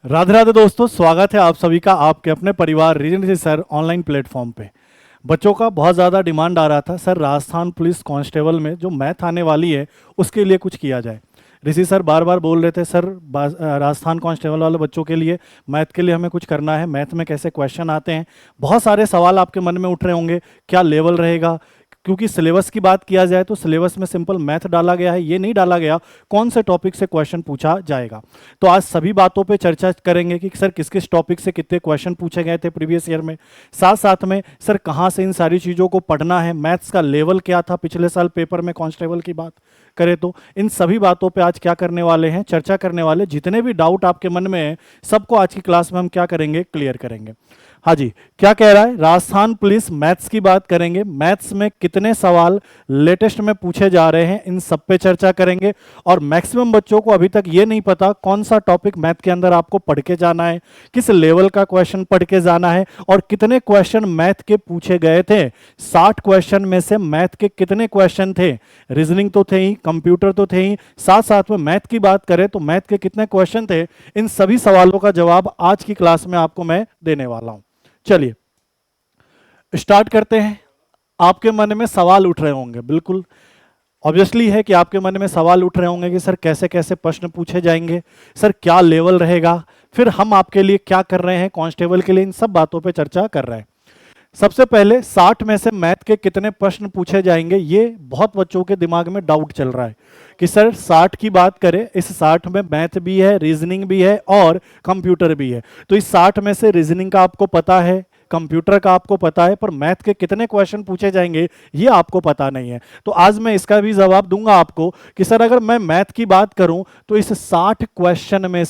राधे राधे दोस्तों, स्वागत है आप सभी का आपके अपने परिवार रीजन सर ऑनलाइन प्लेटफॉर्म पे। बच्चों का बहुत ज़्यादा डिमांड आ रहा था, सर राजस्थान पुलिस कांस्टेबल में जो मैथ आने वाली है उसके लिए कुछ किया जाए। ऋषि सर बार बार बोल रहे थे, सर राजस्थान कांस्टेबल वाले बच्चों के लिए मैथ के लिए हमें कुछ करना है, मैथ में कैसे क्वेश्चन आते हैं। बहुत सारे सवाल आपके मन में उठ रहे होंगे, क्या लेवल रहेगा, क्योंकि सिलेबस की बात किया जाए तो सिलेबस में सिंपल मैथ डाला गया है, ये नहीं डाला गया कौन से टॉपिक से क्वेश्चन पूछा जाएगा। तो आज सभी बातों पे चर्चा करेंगे कि सर किस किस टॉपिक से कितने क्वेश्चन पूछे गए थे प्रीवियस ईयर में, साथ साथ में सर कहाँ से इन सारी चीज़ों को पढ़ना है, मैथ्स का लेवल क्या था पिछले साल पेपर में कांस्टेबल की बात करें तो। इन सभी बातों पे आज क्या करने वाले हैं, चर्चा करने वाले। जितने भी डाउट आपके मन में है सबको आज की क्लास में हम क्या करेंगे, क्लियर करेंगे। हाँ जी, क्या कह रहा है, राजस्थान पुलिस मैथ्स की बात करेंगे। मैथ्स में कितने सवाल लेटेस्ट में पूछे जा रहे हैं इन सब पे चर्चा करेंगे। और मैक्सिमम बच्चों को अभी तक ये नहीं पता कौन सा टॉपिक मैथ के अंदर आपको पढ़ के जाना है, किस लेवल का क्वेश्चन पढ़ के जाना है और कितने क्वेश्चन मैथ के पूछे गए थे। 60 क्वेश्चन में से मैथ के कितने क्वेश्चन थे, रीजनिंग तो थे ही, कंप्यूटर तो थे ही, साथ साथ में मैथ की बात करें तो मैथ के कितने क्वेश्चन थे। इन सभी सवालों का जवाब आज की क्लास में आपको मैं देने वाला हूं। चलिए स्टार्ट करते हैं। आपके मन में सवाल उठ रहे होंगे, बिल्कुल ऑब्वियसली है कि आपके मन में सवाल उठ रहे होंगे कि सर कैसे कैसे प्रश्न पूछे जाएंगे, सर क्या लेवल रहेगा, फिर हम आपके लिए क्या कर रहे हैं कांस्टेबल के लिए, इन सब बातों पे चर्चा कर रहे हैं। सबसे पहले 60 में से मैथ के कितने प्रश्न पूछे जाएंगे, ये बहुत बच्चों के दिमाग में डाउट चल रहा है कि सर 60 की बात करें, इस 60 में मैथ भी है, रीजनिंग भी है और कंप्यूटर भी है। तो इस 60 में से रीजनिंग का आपको पता है, कंप्यूटर का आपको पता है, पर मैथ के कितने क्वेश्चन पूछे जाएंगे ये आपको पता नहीं है। तो आज मैं इसका भी जवाब दूंगा आपको कि सर अगर मैं मैथ की बात करूं तो इस 60 क्वेश्चन में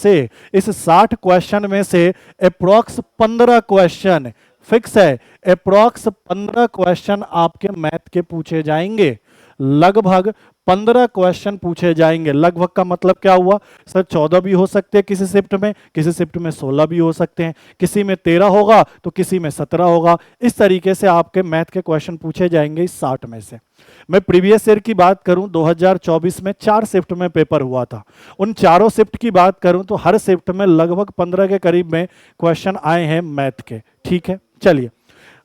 से अप्रोक्स 15 क्वेश्चन फिक्स है, अप्रोक्स 15 क्वेश्चन आपके मैथ के पूछे जाएंगे। लगभग 15 क्वेश्चन पूछे जाएंगे। लगभग का मतलब क्या हुआ, सर 14 भी हो सकते हैं किसी शिफ्ट में, किसी शिफ्ट में 16 भी हो सकते हैं, किसी में 13 होगा तो किसी में 17 होगा। इस तरीके से आपके मैथ के क्वेश्चन पूछे जाएंगे इस 60 में से। मैं प्रीवियस ईयर की बात करूं 2024 में 4 शिफ्ट में पेपर हुआ था। उन चारों शिफ्ट की बात करूं तो हर शिफ्ट में लगभग 15 के करीब में क्वेश्चन आए हैं मैथ के। ठीक है, चलिए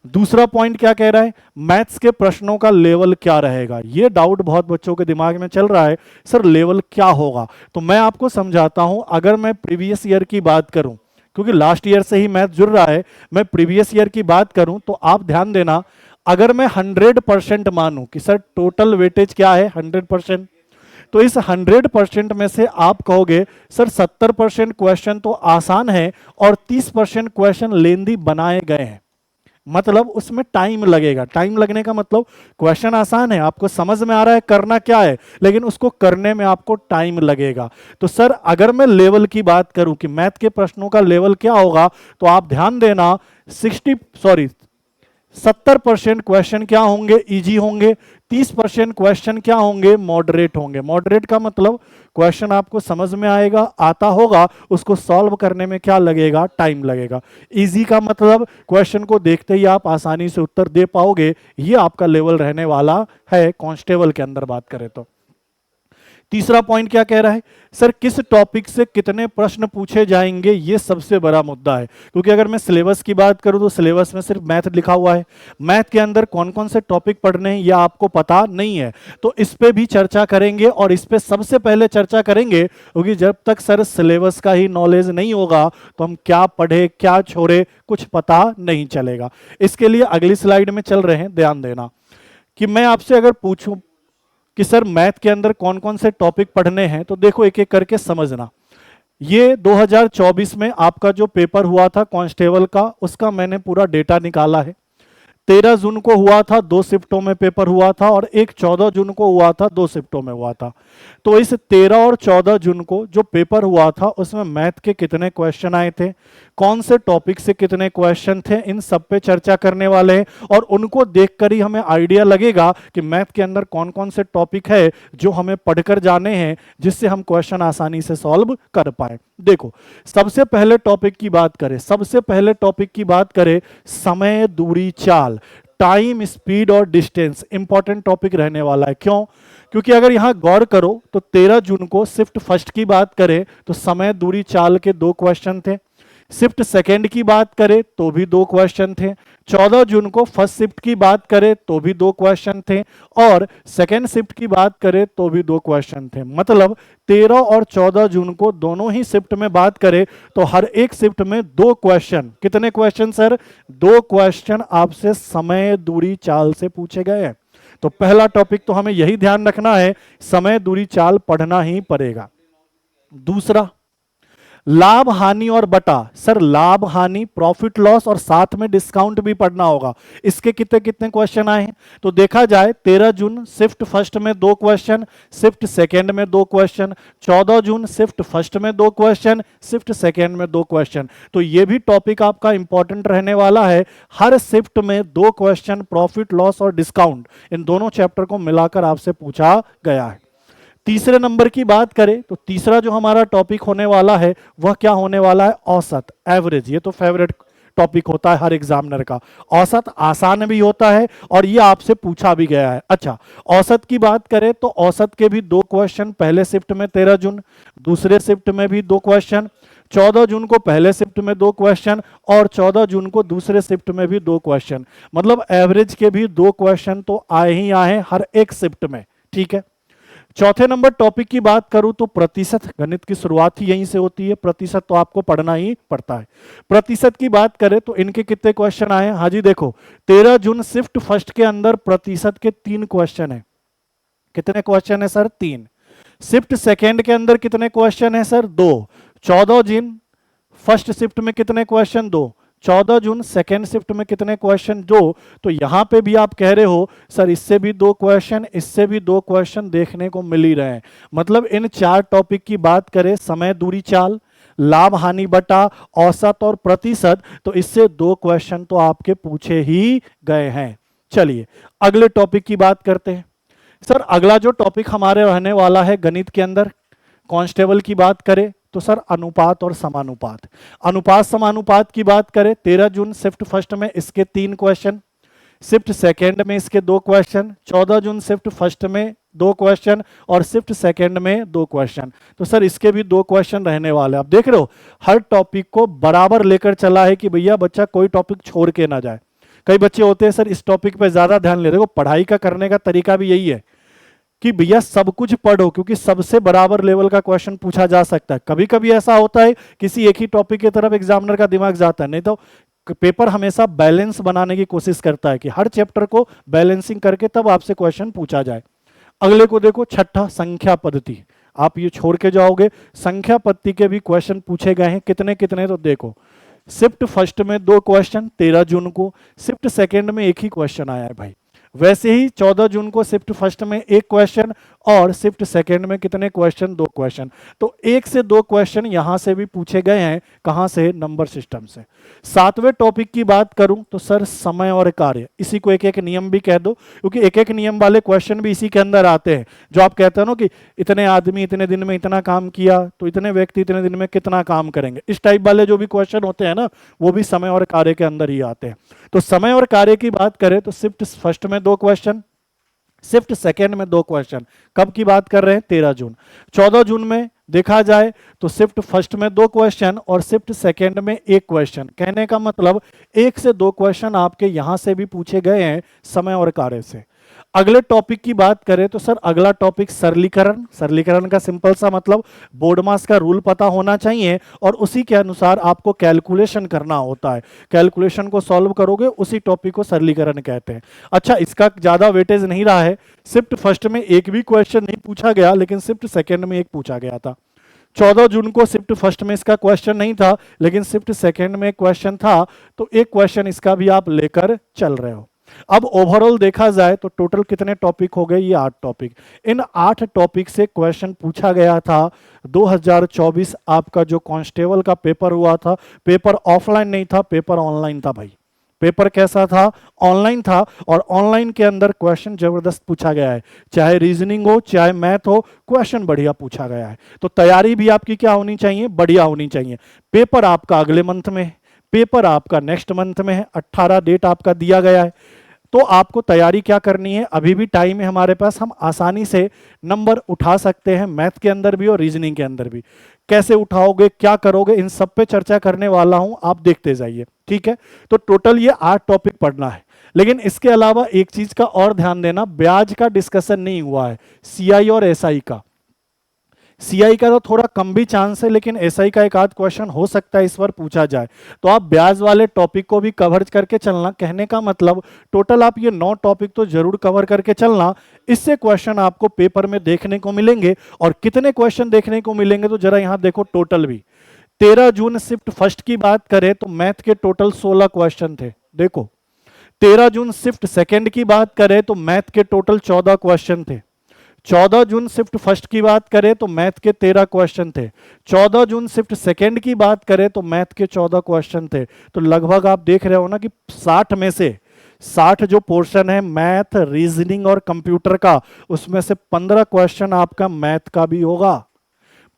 दूसरा पॉइंट क्या कह रहा है, मैथ्स के प्रश्नों का लेवल क्या रहेगा। ये डाउट बहुत बच्चों के दिमाग में चल रहा है, सर लेवल क्या होगा। तो मैं आपको समझाता हूं। अगर मैं प्रीवियस ईयर की बात करूं, क्योंकि लास्ट ईयर से ही मैथ जुड़ रहा है, मैं प्रीवियस ईयर की बात करूं तो आप ध्यान देना, अगर मैं 100% मानूं कि सर टोटल वेटेज क्या है 100%, तो इस 100% में से आप कहोगे सर 70% क्वेश्चन तो आसान है और 30% क्वेश्चन लेंदी बनाए गए हैं, मतलब उसमें टाइम लगेगा। टाइम लगने का मतलब क्वेश्चन आसान है, आपको समझ में आ रहा है करना क्या है, लेकिन उसको करने में आपको टाइम लगेगा। तो सर अगर मैं लेवल की बात करूं कि मैथ के प्रश्नों का लेवल क्या होगा, तो आप ध्यान देना 70% क्वेश्चन क्या होंगे, इजी होंगे। 30% क्वेश्चन क्या होंगे, मॉडरेट होंगे। मॉडरेट का मतलब क्वेश्चन आपको समझ में आएगा, आता होगा, उसको सॉल्व करने में क्या लगेगा, टाइम लगेगा। इजी का मतलब क्वेश्चन को देखते ही आप आसानी से उत्तर दे पाओगे। ये आपका लेवल रहने वाला है कांस्टेबल के अंदर बात करें तो। तीसरा पॉइंट क्या कह रहा है, सर किस टॉपिक से कितने प्रश्न पूछे जाएंगे, ये सबसे बड़ा मुद्दा है। क्योंकि अगर मैं सिलेबस की बात करूं तो सिलेबस में सिर्फ मैथ लिखा हुआ है, मैथ के अंदर कौन कौन से टॉपिक पढ़ने हैं यह आपको पता नहीं है। तो इस पे भी चर्चा करेंगे और इस पे सबसे पहले चर्चा करेंगे, क्योंकि जब तक सर सिलेबस का ही नॉलेज नहीं होगा तो हम क्या पढ़े क्या छोड़े कुछ पता नहीं चलेगा। इसके लिए अगली स्लाइड में चल रहे हैं, ध्यान देना कि मैं आपसे अगर पूछूं कि सर मैथ के अंदर कौन कौन से टॉपिक पढ़ने हैं, तो देखो एक एक करके समझना। ये 2024 में आपका जो पेपर हुआ था कांस्टेबल का, उसका मैंने पूरा डेटा निकाला है। 13 जून को हुआ था, 2 शिफ्टों में पेपर हुआ था, और एक 14 जून को हुआ था, 2 शिफ्टों में हुआ था। तो इस 13 और 14 जून को जो पेपर हुआ था उसमें मैथ के कितने क्वेश्चन आए थे, कौन से टॉपिक से कितने क्वेश्चन थे, इन सब पे चर्चा करने वाले हैं। और उनको देखकर ही हमें आइडिया लगेगा कि मैथ के अंदर कौन कौन से टॉपिक है जो हमें पढ़कर जाने हैं, जिससे हम क्वेश्चन आसानी से सॉल्व कर पाए। देखो सबसे पहले टॉपिक की बात करें समय दूरी चाल। टाइम, स्पीड और डिस्टेंस इंपॉर्टेंट टॉपिक रहने वाला है। क्यों? क्योंकि अगर यहां गौर करो तो 13 जून को शिफ्ट फर्स्ट की बात करें तो समय, दूरी, चाल के 2 क्वेश्चन थे। शिफ्ट सेकेंड की बात करें तो भी 2 क्वेश्चन थे। 14 जून को फर्स्ट शिफ्ट की बात करें तो भी 2 क्वेश्चन थे, और सेकेंड शिफ्ट की बात करें तो भी 2 क्वेश्चन थे। मतलब 13 और 14 जून को दोनों ही शिफ्ट में बात करें तो हर एक शिफ्ट में 2 क्वेश्चन। कितने क्वेश्चन सर? 2 क्वेश्चन आपसे समय, दूरी, चाल से पूछे गए हैं। तो पहला टॉपिक तो हमें यही ध्यान रखना है, समय, दूरी, चाल पढ़ना ही पड़ेगा। दूसरा, लाभ, हानि और बटा। सर लाभ, हानि, प्रॉफिट लॉस और साथ में डिस्काउंट भी पढ़ना होगा। इसके कितने कितने क्वेश्चन आए हैं? तो देखा जाए 13 जून शिफ्ट फर्स्ट में 2 क्वेश्चन, शिफ्ट सेकेंड में 2 क्वेश्चन, 14 जून शिफ्ट फर्स्ट में 2 क्वेश्चन, शिफ्ट सेकेंड में 2 क्वेश्चन। तो ये भी टॉपिक आपका इंपॉर्टेंट रहने वाला है। हर शिफ्ट में 2 क्वेश्चन प्रॉफिट लॉस और डिस्काउंट, इन दोनों चैप्टर को मिलाकर आपसे पूछा गया है। तीसरे नंबर की बात करें तो तीसरा जो हमारा टॉपिक होने वाला है वह क्या होने वाला है? औसत, एवरेज। ये तो फेवरेट टॉपिक होता है हर एग्जामिनर का। औसत आसान भी होता है और ये आपसे पूछा भी गया है। अच्छा, औसत की बात करें तो औसत के भी 2 क्वेश्चन पहले शिफ्ट में 13 जून, दूसरे शिफ्ट में भी 2 क्वेश्चन, 14 जून को पहले शिफ्ट में 2 क्वेश्चन और 14 जून को दूसरे शिफ्ट में भी 2 क्वेश्चन। मतलब एवरेज के भी 2 क्वेश्चन तो आए ही आए हर एक शिफ्ट में। ठीक है। चौथे नंबर टॉपिक की बात करूं तो प्रतिशत। गणित की शुरुआत ही यहीं से होती है, प्रतिशत तो आपको पढ़ना ही पड़ता है। प्रतिशत की बात करें तो इनके कितने क्वेश्चन आए हैं? हाँ जी, देखो 13 जून शिफ्ट फर्स्ट के अंदर प्रतिशत के 3 क्वेश्चन है। कितने क्वेश्चन है सर? 3। शिफ्ट सेकेंड के अंदर कितने क्वेश्चन है सर? 2। 14 जून फर्स्ट शिफ्ट में कितने क्वेश्चन? 2। 14 जून सेकेंड शिफ्ट में कितने क्वेश्चन? 2। तो यहां पे भी आप कह रहे हो सर इससे भी 2 क्वेश्चन, इससे भी 2 क्वेश्चन देखने को मिल ही रहे हैं। मतलब इन 4 टॉपिक की बात करें, समय, दूरी, चाल, लाभ, हानि, बटा, औसत और प्रतिशत, तो इससे 2 क्वेश्चन तो आपके पूछे ही गए हैं। चलिए अगले टॉपिक की बात करते हैं। सर अगला जो टॉपिक हमारे रहने वाला है गणित के अंदर, कांस्टेबल की बात करें तो सर अनुपात और समानुपात। अनुपात समानुपात की बात करें 13 जून शिफ्ट फर्स्ट में इसके 3 क्वेश्चन, शिफ्ट सेकेंड में इसके 2 क्वेश्चन, 14 जून शिफ्ट फर्स्ट में 2 क्वेश्चन और शिफ्ट सेकेंड में 2 क्वेश्चन। तो सर इसके भी 2 क्वेश्चन रहने वाले। आप देख रहे हो हर टॉपिक को बराबर लेकर चला है कि भैया बच्चा कोई टॉपिक छोड़ के ना जाए। कई बच्चे होते हैं सर इस टॉपिक पे ज्यादा ध्यान ले, देखो पढ़ाई का करने का तरीका भी यही है कि भैया सब कुछ पढ़ो, क्योंकि सबसे बराबर लेवल का क्वेश्चन पूछा जा सकता है। कभी कभी ऐसा होता है किसी एक ही टॉपिक की तरफ एग्जामिनर का दिमाग जाता है, नहीं तो पेपर हमेशा बैलेंस बनाने की कोशिश करता है कि हर चैप्टर को बैलेंसिंग करके तब आपसे क्वेश्चन पूछा जाए। अगले को देखो, छठा संख्या पद्धति। आप ये छोड़ के जाओगे, संख्या पद्धति के भी क्वेश्चन पूछे गए हैं। कितने कितने? तो देखो शिफ्ट फर्स्ट में 2 क्वेश्चन 13 जून को, शिफ्ट सेकेंड में 1 ही क्वेश्चन आया है भाई। वैसे ही 14 जून को शिफ्ट फर्स्ट में 1 क्वेश्चन और शिफ्ट सेकेंड में कितने क्वेश्चन? 2 क्वेश्चन। तो 1 से 2 क्वेश्चन यहां से भी पूछे गए हैं। कहां से? नंबर सिस्टम से। 7वें टॉपिक की बात करूं तो सर समय और कार्य। इसी को एक एक नियम भी कह दो, क्योंकि एक एक नियम वाले क्वेश्चन भी इसी के अंदर आते हैं। जो आप कहते हो ना कि इतने आदमी इतने दिन में इतना काम किया, तो इतने व्यक्ति इतने दिन में कितना काम करेंगे, इस टाइप वाले जो भी क्वेश्चन होते हैं ना, वो भी समय और कार्य के अंदर ही आते हैं। तो समय और कार्य की बात करें तो शिफ्ट फर्स्ट में 2 क्वेश्चन, शिफ्ट सेकेंड में 2 क्वेश्चन। कब की बात कर रहे हैं? 13 जून। 14 जून में देखा जाए तो शिफ्ट फर्स्ट में 2 क्वेश्चन और शिफ्ट सेकेंड में 1 क्वेश्चन। कहने का मतलब 1 से 2 क्वेश्चन आपके यहां से भी पूछे गए हैं समय और कार्य से। अगले टॉपिक की बात करें तो सर अगला टॉपिक सरलीकरण। सरलीकरण का सिंपल सा मतलब बोर्ड मास का रूल पता होना चाहिए और उसी के अनुसार आपको कैलकुलेशन करना होता है। कैलकुलेशन को सॉल्व करोगे, उसी टॉपिक को सरलीकरण कहते हैं। अच्छा, इसका ज्यादा वेटेज नहीं रहा है। शिफ्ट फर्स्ट में 1 भी क्वेश्चन नहीं पूछा गया, लेकिन शिफ्ट सेकेंड में 1 पूछा गया था। 14 जून को शिफ्ट फर्स्ट में इसका क्वेश्चन नहीं था, लेकिन शिफ्ट सेकेंड में क्वेश्चन था, तो 1 क्वेश्चन इसका भी आप लेकर चल रहे हो। अब ओवरऑल देखा जाए तो टोटल कितने टॉपिक हो गए? ये 8 टॉपिक। इन 8 टॉपिक से क्वेश्चन पूछा गया था। 2024 आपका जो कांस्टेबल का पेपर हुआ था, पेपर ऑफलाइन नहीं था, पेपर ऑनलाइन था भाई। पेपर कैसा था? ऑनलाइन था। और ऑनलाइन के अंदर क्वेश्चन जबरदस्त पूछा गया है, चाहे रीजनिंग हो चाहे मैथ हो, क्वेश्चन बढ़िया पूछा गया है। तो तैयारी भी आपकी क्या होनी चाहिए? बढ़िया होनी चाहिए। पेपर आपका अगले मंथ में है, पेपर आपका नेक्स्ट मंथ में है। 18 डेट आपका दिया गया है। तो आपको तैयारी क्या करनी है, अभी भी टाइम है हमारे पास, हम आसानी से नंबर उठा सकते हैं मैथ के अंदर भी और रीजनिंग के अंदर भी। कैसे उठाओगे, क्या करोगे, इन सब पे चर्चा करने वाला हूं, आप देखते जाइए, ठीक है। तो टोटल ये 8 टॉपिक पढ़ना है। लेकिन इसके अलावा एक चीज का और ध्यान देना, ब्याज का डिस्कशन नहीं हुआ है, सीआई और एसआई का। सीआई का तो थोड़ा कम भी चांस है, लेकिन एसआई का एक आध क्वेश्चन हो सकता है इस बार पूछा जाए। तो आप ब्याज वाले टॉपिक को भी कवर करके चलना, कहने का मतलब टोटल आप ये 9 टॉपिक तो जरूर कवर करके चलना। इससे क्वेश्चन आपको पेपर में देखने को मिलेंगे। और कितने क्वेश्चन देखने को मिलेंगे तो जरा यहां देखो, टोटल भी 13 जून शिफ्ट फर्स्ट की बात करें तो मैथ के टोटल 16 क्वेश्चन थे। देखो 13 जून शिफ्ट सेकंड की बात करें तो मैथ के टोटल 14 क्वेश्चन थे। 14 जून शिफ्ट फर्स्ट की बात करें तो मैथ के 13 क्वेश्चन थे। 14 जून शिफ्ट सेकंड की बात करें तो मैथ के 14 क्वेश्चन थे। तो लगभग आप देख रहे हो ना कि 60 में से 60 जो पोर्शन है मैथ, रीजनिंग और कंप्यूटर का, उसमें से 15 क्वेश्चन आपका मैथ का भी होगा।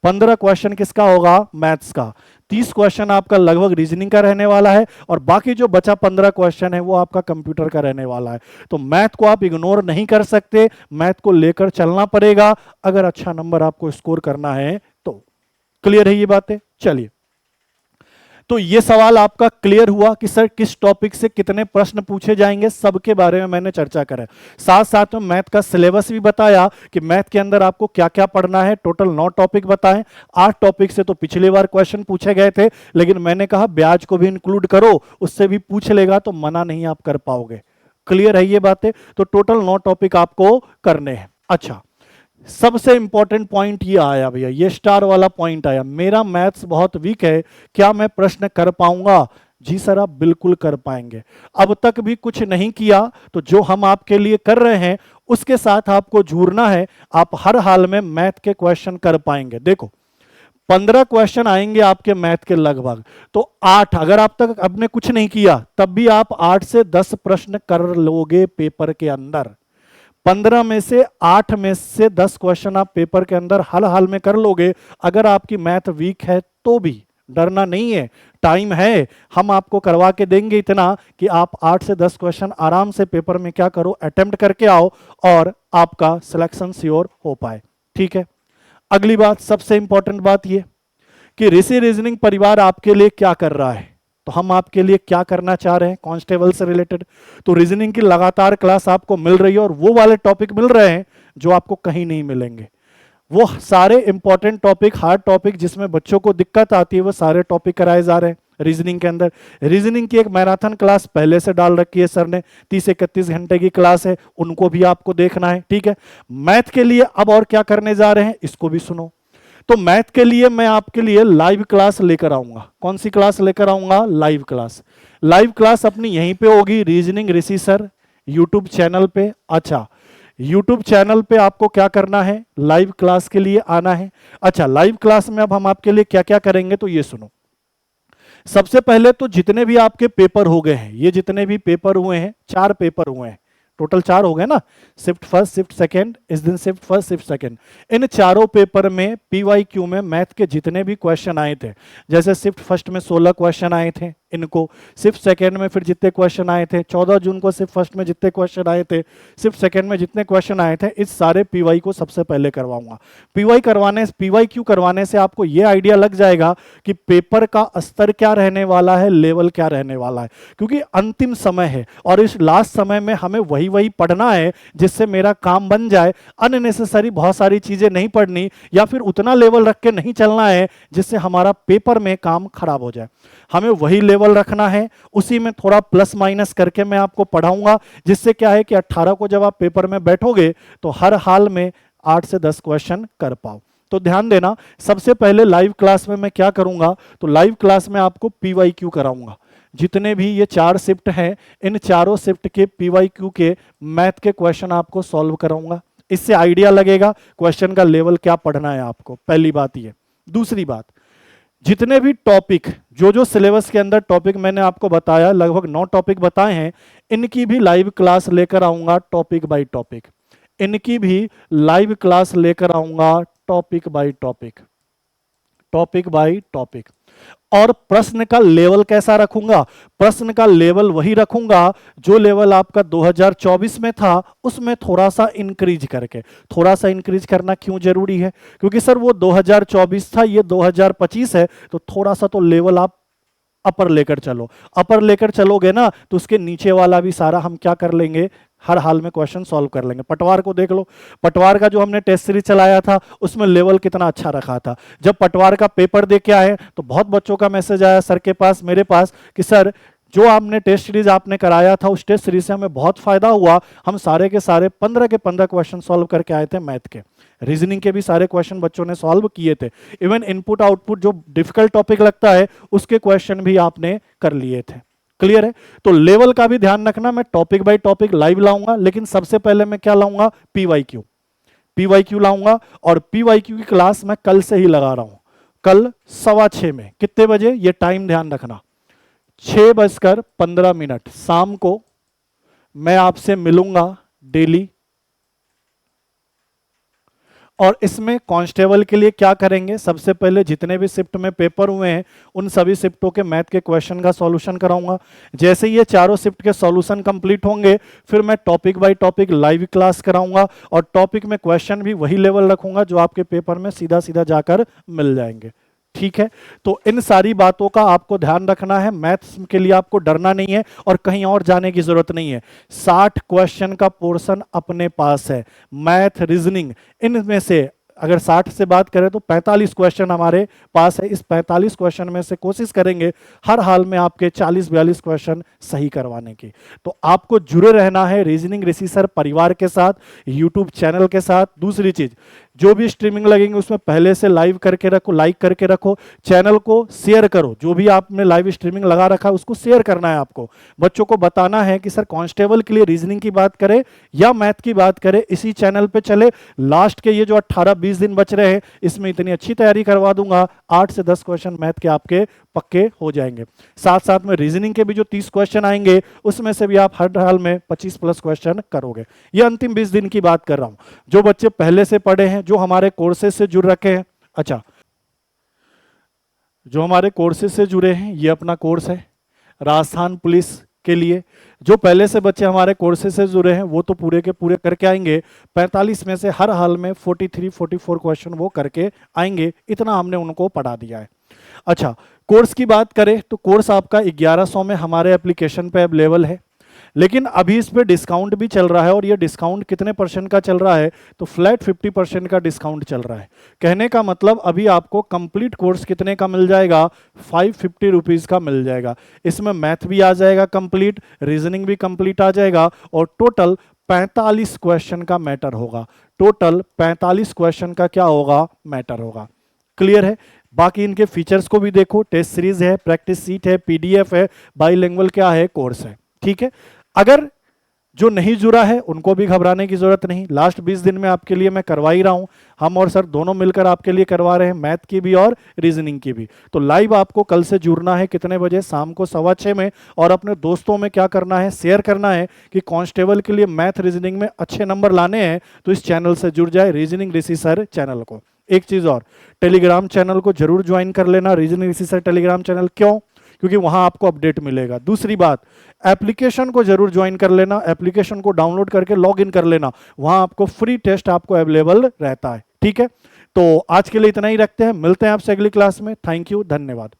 15 क्वेश्चन किसका होगा, मैथ्स का। 30 क्वेश्चन आपका लगभग रीजनिंग का रहने वाला है और बाकी जो बचा 15 क्वेश्चन है वो आपका कंप्यूटर का रहने वाला है। तो मैथ को आप इग्नोर नहीं कर सकते, मैथ को लेकर चलना पड़ेगा अगर अच्छा नंबर आपको स्कोर करना है तो। क्लियर है ये बातें? चलिए, तो ये सवाल आपका क्लियर हुआ कि सर किस टॉपिक से कितने प्रश्न पूछे जाएंगे, सबके बारे में मैंने चर्चा करा। साथ साथ में मैथ का सिलेबस भी बताया कि मैथ के अंदर आपको क्या क्या पढ़ना है। टोटल 9 टॉपिक बताएं। 8 टॉपिक से तो पिछली बार क्वेश्चन पूछे गए थे, लेकिन मैंने कहा ब्याज को भी इंक्लूड करो, उससे भी पूछ लेगा तो मना नहीं आप कर पाओगे। क्लियर है ये बातें? तो टोटल 9 टॉपिक आपको करने हैं। अच्छा, सबसे इंपॉर्टेंट पॉइंट ये आया भैया, ये स्टार वाला पॉइंट आया, मेरा मैथ्स बहुत वीक है, क्या मैं प्रश्न कर पाऊंगा? जी सर, आप बिल्कुल कर पाएंगे। अब तक भी कुछ नहीं किया तो जो हम आपके लिए कर रहे हैं उसके साथ आपको जुड़ना है। आप हर हाल में मैथ के क्वेश्चन कर पाएंगे। देखो 15 क्वेश्चन आएंगे आपके मैथ के लगभग, तो 8, अगर आप तक आपने कुछ नहीं किया तब भी आप 8 से 10 प्रश्न कर लोगे पेपर के अंदर। 15 में से 8 में से 10 क्वेश्चन आप पेपर के अंदर हर हाल में कर लोगे। अगर आपकी मैथ वीक है तो भी डरना नहीं है, टाइम है, हम आपको करवा के देंगे इतना कि आप 8 से 10 क्वेश्चन आराम से पेपर में क्या करो, अटेम्प्ट करके आओ और आपका सिलेक्शन श्योर हो पाए। ठीक है, अगली बात, सबसे इंपॉर्टेंट बात ये कि ऋषि रीजनिंग परिवार आपके लिए क्या कर रहा है, तो हम आपके लिए क्या करना चाह रहे हैं कांस्टेबल से रिलेटेड। तो रीजनिंग की लगातार क्लास आपको मिल रही है और वो वाले टॉपिक मिल रहे हैं जो आपको कहीं नहीं मिलेंगे। वो सारे इंपॉर्टेंट टॉपिक, हार्ड टॉपिक जिसमें बच्चों को दिक्कत आती है, वो सारे टॉपिक कराए जा रहे हैं रीजनिंग के अंदर। रीजनिंग की एक मैराथन क्लास पहले से डाल रखी है सर ने, 30-31 घंटे की क्लास है, उनको भी आपको देखना है। ठीक है, मैथ के लिए अब और क्या करने जा रहे हैं इसको भी सुनो। तो मैथ के लिए मैं आपके लिए लाइव क्लास लेकर आऊंगा। कौन सी क्लास लेकर आऊंगा? Live class. लाइव क्लास अपनी यहीं पे होगी, रीजनिंग ऋषि सर यूट्यूब चैनल पे। अच्छा, यूट्यूब चैनल पे आपको क्या करना है, लाइव क्लास के लिए आना है। अच्छा, लाइव क्लास में अब हम आपके लिए क्या क्या करेंगे तो ये सुनो। सबसे पहले तो जितने भी आपके पेपर हो गए हैं, ये जितने भी पेपर हुए हैं, 4 पेपर हुए हैं, टोटल 4 हो गए ना, शिफ्ट फर्स्ट, शिफ्ट सेकंड, इस दिन शिफ्ट फर्स्ट, शिफ्ट सेकंड। इन चारों पेपर में पीवाईक्यू में मैथ के जितने भी क्वेश्चन आए थे, जैसे शिफ्ट फर्स्ट में 16 क्वेश्चन आए थे, इनको शिफ्ट सेकंड में फिर जितने क्वेश्चन आए थे, 14 जून को शिफ्ट फर्स्ट में जितने क्वेश्चन आए थे, शिफ्ट सेकंड में जितने क्वेश्चन आए थे, इस सारे पीवाई को सबसे पहले करवाऊंगा। पीवाईक्यू करवाने से आपको यह आइडिया लग जाएगा कि पेपर का स्तर क्या रहने वाला है, लेवल क्या रहने वाला है, क्योंकि अंतिम समय है और इस लास्ट समय में हमें वही पढ़ना है जिससे मेरा काम बन जाए। अननेसेसरी बहुत सारी चीजें नहीं पढ़नी, या फिर उतना लेवल रख के नहीं चलना है जिससे हमारा पेपर में काम खराब हो जाए। हमें वही लेवल रखना है, उसी में थोड़ा प्लस माइनस करके मैं आपको पढ़ाऊंगा, जिससे क्या है कि 18 को जब आप पेपर में बैठोगे तो हर हाल में 8 से 10 क्वेश्चन कर पाओ। तो ध्यान देना, सबसे पहले लाइव क्लास में मैं क्या करूंगा, तो लाइव क्लास में आपको पीवाईक्यू कराऊंगा। जितने भी ये 4 शिफ्ट हैं, इन चारों शिफ्ट के पीवाईक्यू के मैथ के क्वेश्चन आपको सॉल्व कराऊंगा। इससे आइडिया लगेगा क्वेश्चन का लेवल क्या पढ़ना है आपको। पहली बात ये। दूसरी बात, जितने भी टॉपिक, जो सिलेबस के अंदर टॉपिक मैंने आपको बताया, लगभग 9 टॉपिक बताए हैं, इनकी भी लाइव क्लास लेकर आऊंगा टॉपिक बाय टॉपिक। इनकी भी लाइव क्लास लेकर आऊंगा topic by topic, topic by topic. और प्रश्न का लेवल कैसा रखूंगा? प्रश्न का लेवल वही रखूंगा जो लेवल आपका 2024 में था, उसमें थोड़ा सा इंक्रीज करके। थोड़ा सा इंक्रीज करना क्यों जरूरी है? क्योंकि सर वो 2024 था, ये 2025 है, तो थोड़ा सा तो लेवल आप अपर लेकर चलो। अपर लेकर चलोगे ना तो उसके नीचे वाला भी सारा हम क्या कर लेंगे, हर हाल में क्वेश्चन सॉल्व कर लेंगे। पटवार को देख लो, पटवार का जो हमने टेस्ट सीरीज चलाया था उसमें लेवल कितना अच्छा रखा था। जब पटवार का पेपर दे के आए तो बहुत बच्चों का मैसेज आया सर के पास, मेरे पास, कि सर जो आपने टेस्ट सीरीज आपने कराया था उस टेस्ट सीरीज से हमें बहुत फायदा हुआ, हम सारे के सारे 15 के 15 क्वेश्चन सॉल्व करके आए थे मैथ के, रीजनिंग के भी सारे क्वेश्चन बच्चों ने सॉल्व किए थे, इवन इनपुट आउटपुट जो डिफिकल्ट टॉपिक लगता है उसके क्वेश्चन भी आपने कर लिए थे। क्लियर है? तो लेवल का भी ध्यान रखना, मैं टॉपिक बाय टॉपिक लाइव लाऊंगा, लेकिन सबसे पहले मैं क्या लाऊंगा, पीवाईक्यू। पीवाईक्यू लाऊंगा, और पीवाईक्यू की क्लास मैं कल से ही लगा रहा हूं, कल 6:15 में। कितने बजे? ये टाइम ध्यान रखना, 6:15 शाम को मैं आपसे मिलूंगा डेली। और इसमें कांस्टेबल के लिए क्या करेंगे, सबसे पहले जितने भी शिफ्ट में पेपर हुए हैं उन सभी शिफ्टों के मैथ के क्वेश्चन का सॉल्यूशन कराऊंगा। जैसे ये चारों शिफ्ट के सॉल्यूशन कंप्लीट होंगे फिर मैं topic by topic live class कराऊंगा, और टॉपिक में क्वेश्चन भी वही लेवल रखूंगा जो आपके पेपर में सीधा सीधा जाकर मिल जाएंगे। ठीक है? तो इन सारी बातों का आपको ध्यान रखना है, मैथ्स के लिए आपको डरना नहीं है और कहीं और जाने की जरूरत नहीं है। 60 क्वेश्चन का पोर्शन अपने पास है, मैथ, रीजनिंग, इनमें से अगर 60 से बात करें तो 45 क्वेश्चन हमारे पास है। इस 45 क्वेश्चन में से कोशिश करेंगे हर हाल में आपके 40-42 क्वेश्चन सही करवाने की। तो आपको जुड़े रहना है रीजनिंग ऋषि सर परिवार के साथ, यूट्यूब चैनल के साथ। दूसरी चीज, जो भी स्ट्रीमिंग लगेंगे उसमें पहले से लाइव करके रखो, लाइक करके रखो, चैनल को शेयर करो, जो भी आपने लाइव स्ट्रीमिंग लगा रखा है उसको शेयर करना है आपको। बच्चों को बताना है कि सर कांस्टेबल के लिए रीजनिंग की बात करें या मैथ की बात करें, इसी चैनल पे चले। लास्ट के ये जो 18-20 दिन बच रहे हैं इसमें इतनी अच्छी तैयारी करवा दूंगा, 8 से 10 क्वेश्चन मैथ के आपके पक्के हो जाएंगे। साथ साथ में रीजनिंग के भी जो 30 क्वेश्चन आएंगे उसमें से भी आप हर हाल में 25+ क्वेश्चन करोगे। ये अंतिम 20 दिन की बात कर रहा हूं। जो बच्चे पहले से पढ़े हैं, जो हमारे कोर्सेज से जुड़ रखे हैं, अच्छा, जो हमारे कोर्सेज से जुड़े हैं, ये अपना कोर्स है राजस्थान पुलिस के लिए। जो पहले से बच्चे हमारे कोर्सेज से जुड़े हैं वो तो पूरे के पूरे करके आएंगे, 45 में से हर हाल में 43-44 क्वेश्चन वो करके आएंगे, इतना हमने उनको पढ़ा दिया है। अच्छा, कोर्स की बात करें तो कोर्स आपका 1100 में हमारे एप्लीकेशन पे अवेलेबल है, लेकिन अभी इस पे डिस्काउंट भी चल रहा है। और ये डिस्काउंट कितने % का चल रहा है, तो फ्लैट 50% का डिस्काउंट चल रहा है। कहने का मतलब अभी आपको कंप्लीट कोर्स कितने का मिल जाएगा, 550 रुपीज़ का मिल जाएगा। इसमें मैथ भी आ जाएगा कंप्लीट, रीजनिंग भी कंप्लीट आ जाएगा, और टोटल 45 क्वेश्चन का मैटर होगा। टोटल 45 क्वेश्चन का क्या होगा, मैटर होगा। क्लियर है? बाकी इनके फीचर्स को भी देखो, टेस्ट सीरीज है, प्रैक्टिस सीट है, पीडीएफ है, बाईलिंगुअल क्या है, कोर्स है। ठीक है? अगर जो नहीं जुड़ा है उनको भी घबराने की जरूरत नहीं, लास्ट 20 दिन में आपके लिए मैं करवा ही रहा हूं, हम और सर दोनों मिलकर आपके लिए करवा रहे हैं, मैथ की भी और रीजनिंग की भी। तो लाइव आपको कल से जुड़ना है, कितने बजे, शाम को 6:15 में। और अपने दोस्तों में क्या करना है, शेयर करना है कि कांस्टेबल के लिए मैथ रीजनिंग में अच्छे नंबर लाने हैं तो इस चैनल से जुड़ जाए, रीजनिंग ऋषि सर चैनल को। एक चीज और, टेलीग्राम चैनल को जरूर ज्वाइन कर लेना, रीजनिंग ऋषि सर टेलीग्राम चैनल। क्यों? क्योंकि वहां आपको अपडेट मिलेगा। दूसरी बात, एप्लीकेशन को जरूर ज्वाइन कर लेना, एप्लीकेशन को डाउनलोड करके लॉग इन कर लेना, वहां आपको फ्री टेस्ट आपको अवेलेबल रहता है। ठीक है? तो आज के लिए इतना ही रखते हैं, मिलते हैं आपसे अगली क्लास में। थैंक यू, धन्यवाद।